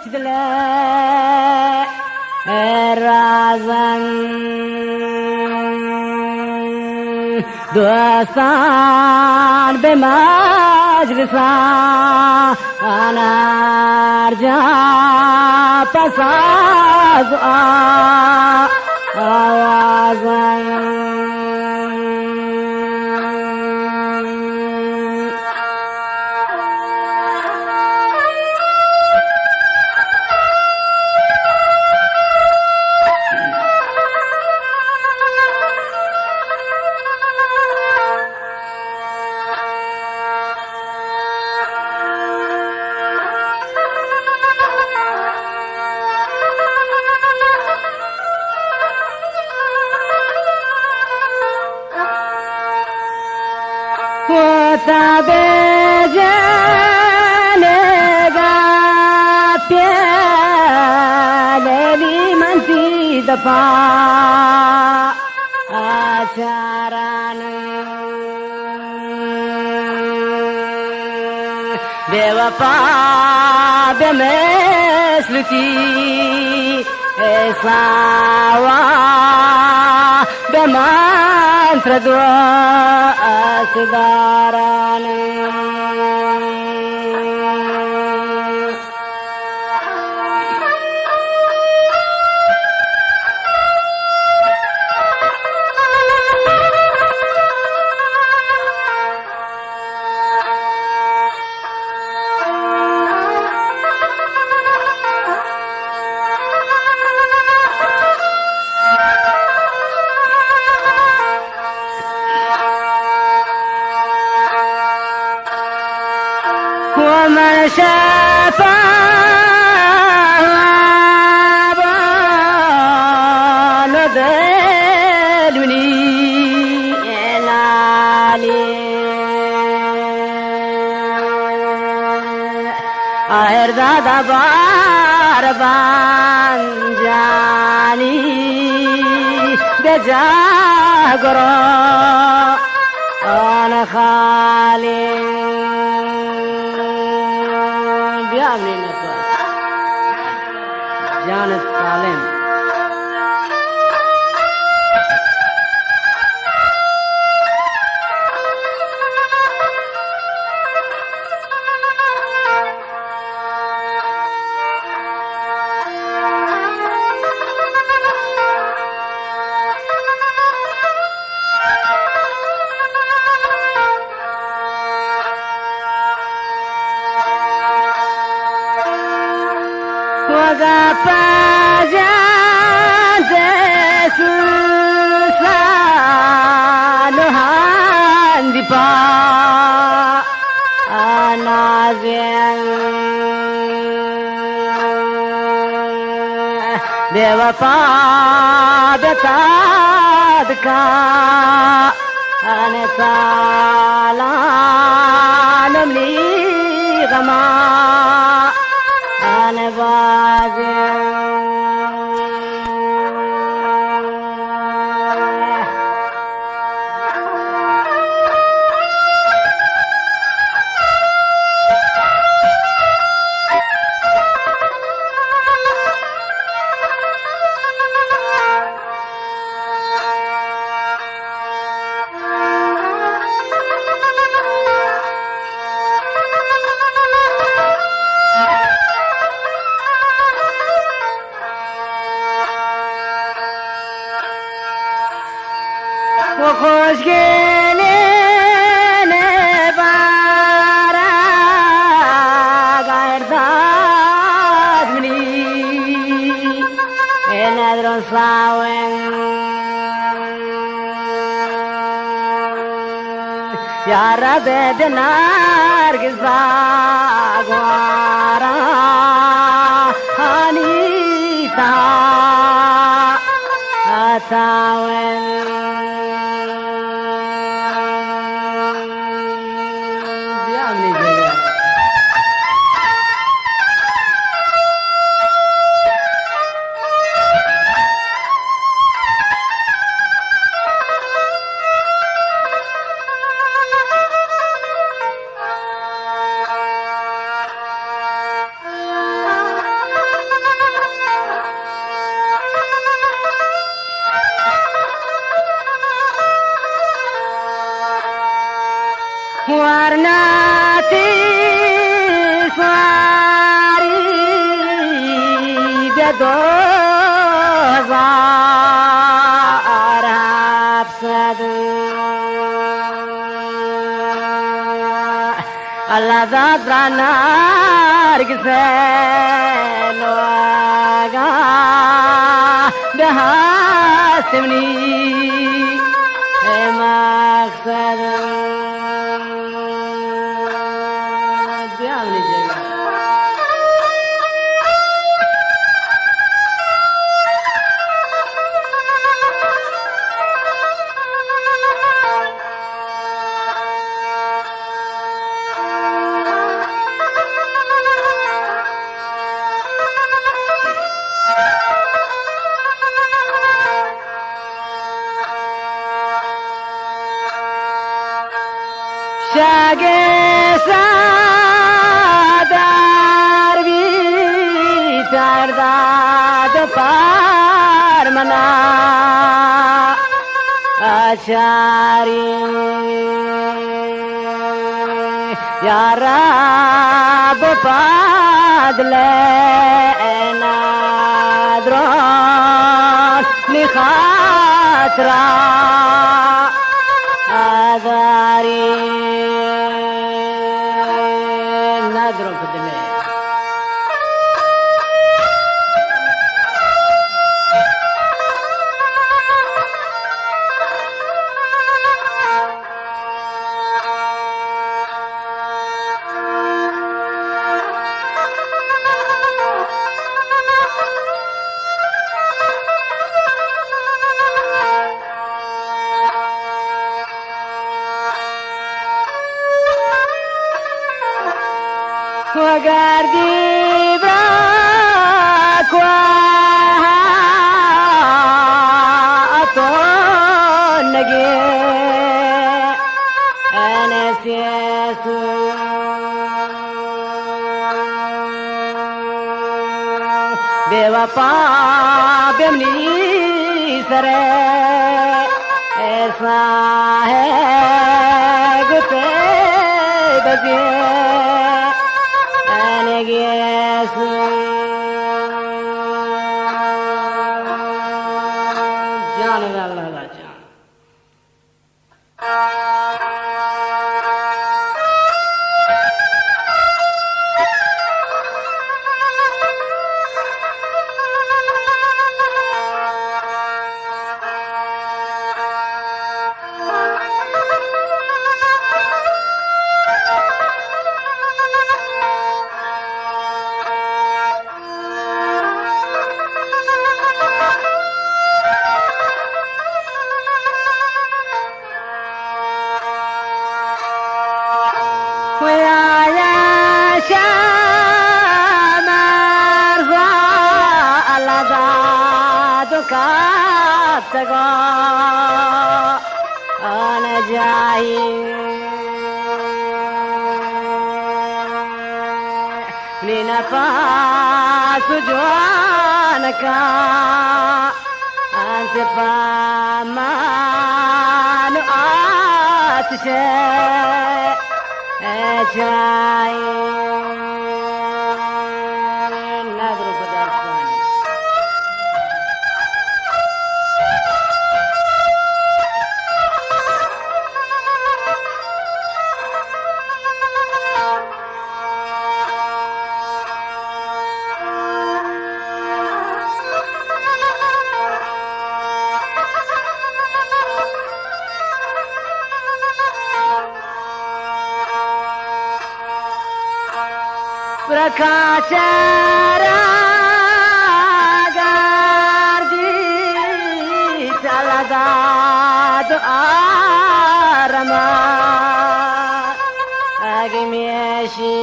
تدلى الرازن دوستان بمجلسا أنا أرجع بساز آوازن دفا آچاران بوفا بمثلتي سوا بمن تردوا أسداران ومن شافا نذلني العلي أرداد باربان جاني بجاغرو أنا خالي من النفس جانت سالم وغفاجان تسوسانوهان ديبا أنازين بوفا بتادكا أنا سالان لي غما أنا بازم وخوش گلین بارا غیر داد منی ندرون ساون یا رب دنارگز باگوارا هانیتا اتاون وارناتي صاري بدوزا أرهب الله ذات برانار قسل وقا بهاستمني مقصد بيعمل الجمال شاقي سادار بي ترداد بارمنا أشاري يا رب فضلنا درون لخاطرا أذاري نادرون في الدنيا وقردي براك وأطول نقي أنا سياسو بوفا بمني سري إصاحي قطي بزي Yes, John and Allah, John. كاتقا أنا جاي لنفاس جوانك أنت فامان آتشي جاي نضرب درسان Prakachara gardi talagado arama agimieshi